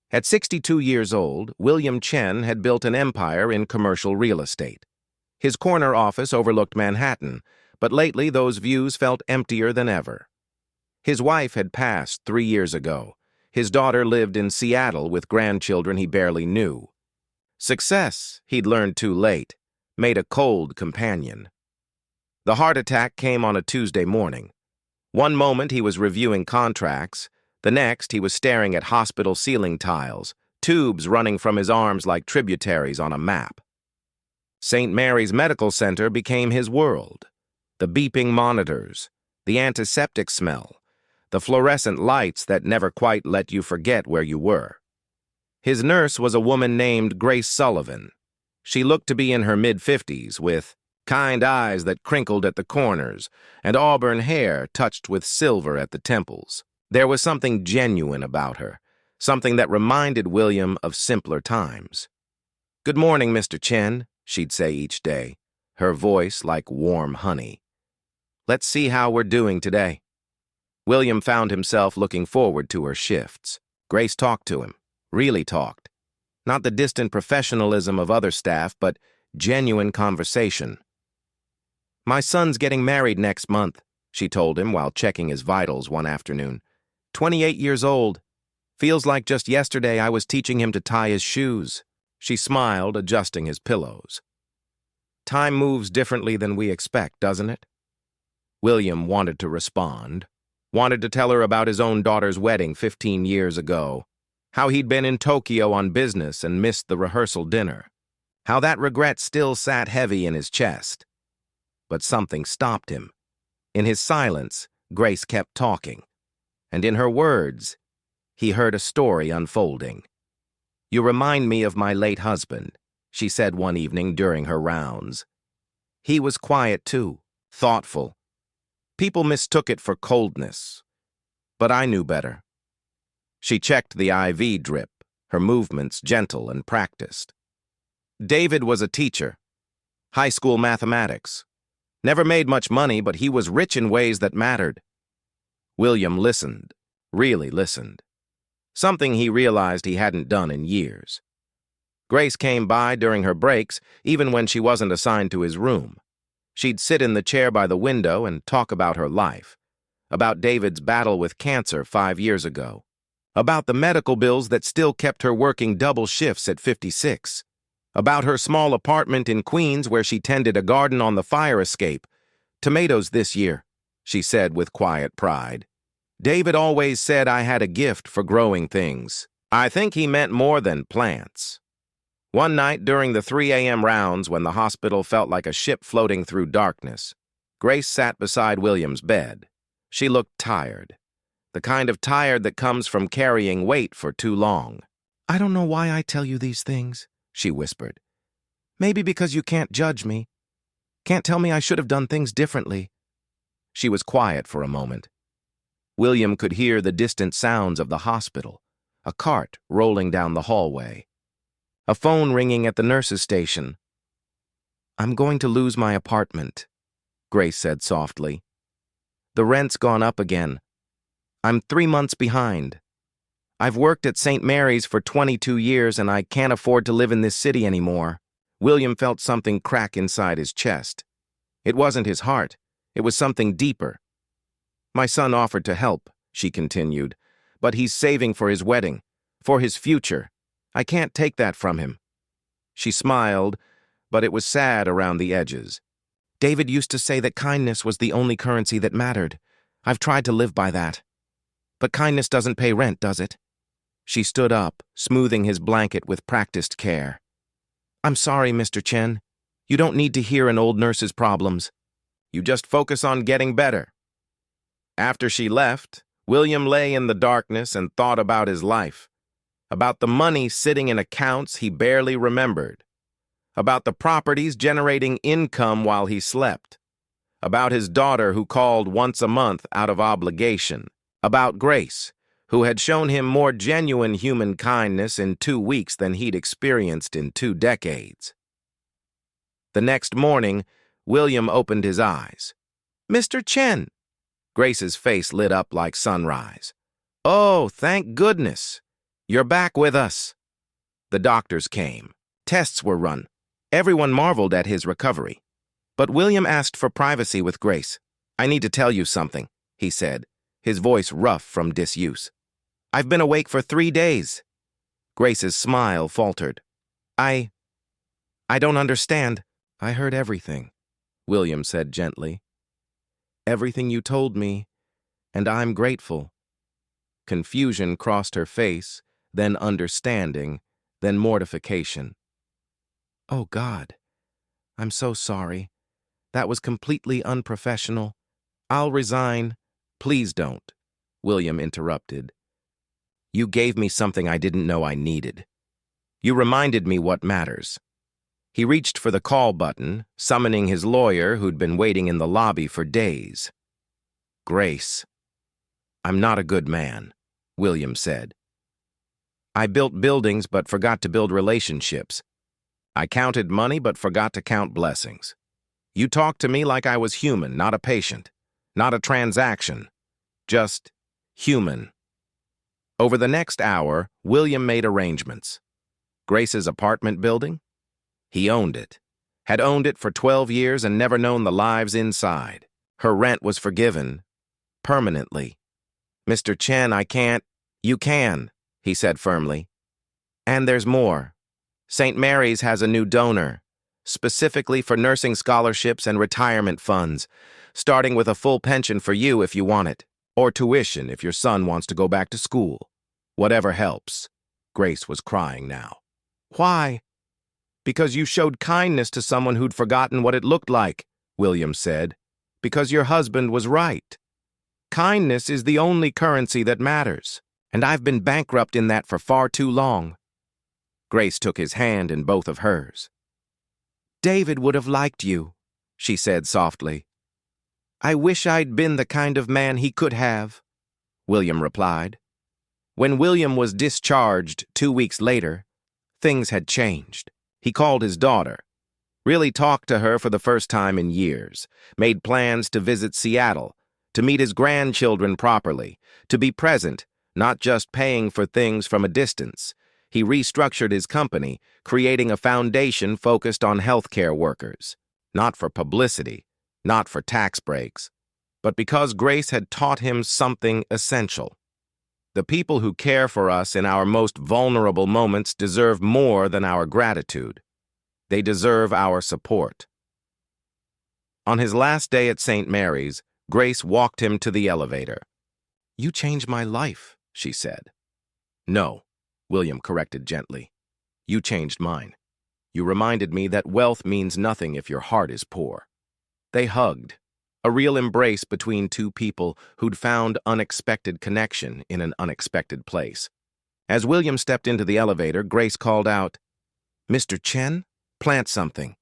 At 62 years old, William Chen had built an empire in commercial real estate. His corner office overlooked Manhattan, but lately those views felt emptier than ever. His wife had passed 3 years ago. His daughter lived in Seattle with grandchildren he barely knew. Success, he'd learned too late, made a cold companion. The heart attack came on a Tuesday morning. One moment he was reviewing contracts, the next he was staring at hospital ceiling tiles, tubes running from his arms like tributaries on a map. St. Mary's Medical Center became his world. The beeping monitors, the antiseptic smell, the fluorescent lights that never quite let you forget where you were. His nurse was a woman named Grace Sullivan. She looked to be in her mid-50s, with kind eyes that crinkled at the corners and auburn hair touched with silver at the temples. There was something genuine about her, something that reminded William of simpler times. "Good morning, Mr. Chen," she'd say each day, her voice like warm honey. "Let's see how we're doing today." William found himself looking forward to her shifts. Grace talked to him, really talked. Not the distant professionalism of other staff, but genuine conversation. "My son's getting married next month," she told him while checking his vitals one afternoon. 28 years old. Feels like just yesterday I was teaching him to tie his shoes. She smiled, adjusting his pillows. "Time moves differently than we expect, doesn't it?" William wanted to respond, wanted to tell her about his own daughter's wedding 15 years ago, how he'd been in Tokyo on business and missed the rehearsal dinner, how that regret still sat heavy in his chest. But something stopped him. In his silence, Grace kept talking, and in her words, he heard a story unfolding. "You remind me of my late husband," she said one evening during her rounds. "He was quiet too, thoughtful. People mistook it for coldness, but I knew better." She checked the IV drip, her movements gentle and practiced. "David was a teacher, high school mathematics. Never made much money, but he was rich in ways that mattered." William listened, really listened. Something he realized he hadn't done in years. Grace came by during her breaks, even when she wasn't assigned to his room. She'd sit in the chair by the window and talk about her life, about David's battle with cancer 5 years ago, about the medical bills that still kept her working double shifts at 56, about her small apartment in Queens where she tended a garden on the fire escape. "Tomatoes this year," she said with quiet pride. "David always said I had a gift for growing things. I think he meant more than plants." One night during the 3 a.m. rounds, when the hospital felt like a ship floating through darkness, Grace sat beside William's bed. She looked tired, the kind of tired that comes from carrying weight for too long. "I don't know why I tell you these things," she whispered. "Maybe because you can't judge me. Can't tell me I should have done things differently." She was quiet for a moment. William could hear the distant sounds of the hospital, a cart rolling down the hallway, a phone ringing at the nurse's station. "I'm going to lose my apartment," Grace said softly. "The rent's gone up again. I'm 3 months behind. I've worked at St. Mary's for 22 years and I can't afford to live in this city anymore." William felt something crack inside his chest. It wasn't his heart. It was something deeper. "My son offered to help," she continued, "but he's saving for his wedding, for his future. I can't take that from him." She smiled, but it was sad around the edges. "David used to say that kindness was the only currency that mattered. I've tried to live by that. But kindness doesn't pay rent, does it?" She stood up, smoothing his blanket with practiced care. "I'm sorry, Mr. Chen. You don't need to hear an old nurse's problems. You just focus on getting better." After she left, William lay in the darkness and thought about his life, about the money sitting in accounts he barely remembered, about the properties generating income while he slept, about his daughter who called once a month out of obligation, about Grace, who had shown him more genuine human kindness in 2 weeks than he'd experienced in 2 decades. The next morning, William opened his eyes. "Mr. Chen!" Grace's face lit up like sunrise. "Oh, thank goodness. You're back with us. The doctors came. Tests were run. Everyone marveled at his recovery. But William asked for privacy with Grace. I need to tell you something, he said, his voice rough from disuse. I've been awake for 3 days. Grace's smile faltered. I don't understand. I heard everything, William said gently. Everything you told me, and I'm grateful. Confusion crossed her face, then understanding, then mortification. Oh, God, I'm so sorry. That was completely unprofessional. I'll resign. Please don't, William interrupted. You gave me something I didn't know I needed. You reminded me what matters. He reached for the call button, summoning his lawyer who'd been waiting in the lobby for days. Grace. I'm not a good man, William said. I built buildings but forgot to build relationships. I counted money but forgot to count blessings. You talked to me like I was human, not a patient, not a transaction, just human. Over the next hour, William made arrangements. Grace's apartment building? He owned it. Had owned it for 12 years and never known the lives inside. Her rent was forgiven. Permanently. Mr. Chen, I can't. You can, he said firmly. And there's more. St. Mary's has a new donor, specifically for nursing scholarships and retirement funds, starting with a full pension for you if you want it, or tuition if your son wants to go back to school. Whatever helps. Grace was crying now. Why? Because you showed kindness to someone who'd forgotten what it looked like, William said. Because your husband was right. Kindness is the only currency that matters, and I've been bankrupt in that for far too long. Grace took his hand in both of hers. David would have liked you, she said softly. I wish I'd been the kind of man he could have, William replied. When William was discharged 2 weeks later, things had changed. He called his daughter, really talked to her for the first time in years, made plans to visit Seattle, to meet his grandchildren properly, to be present, not just paying for things from a distance. He restructured his company, creating a foundation focused on healthcare workers, not for publicity, not for tax breaks, but because Grace had taught him something essential. The people who care for us in our most vulnerable moments deserve more than our gratitude. They deserve our support. On his last day at St. Mary's, Grace walked him to the elevator. You changed my life, she said. No, William corrected gently. You changed mine. You reminded me that wealth means nothing if your heart is poor. They hugged. A real embrace between two people who'd found unexpected connection in an unexpected place. As William stepped into the elevator, Grace called out, Mr. Chen, plant something.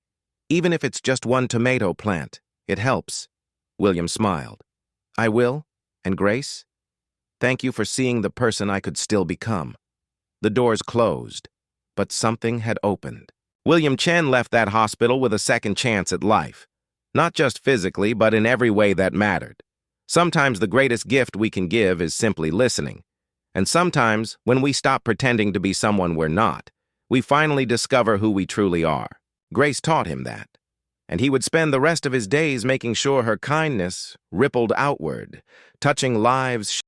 Even if it's just one tomato plant, it helps. William smiled. I will. And Grace? Thank you for seeing the person I could still become. The doors closed, but something had opened. William Chen left that hospital with a second chance at life. Not just physically, but in every way that mattered. Sometimes the greatest gift we can give is simply listening. And sometimes, when we stop pretending to be someone we're not, we finally discover who we truly are. Grace taught him that. And he would spend the rest of his days making sure her kindness rippled outward, touching lives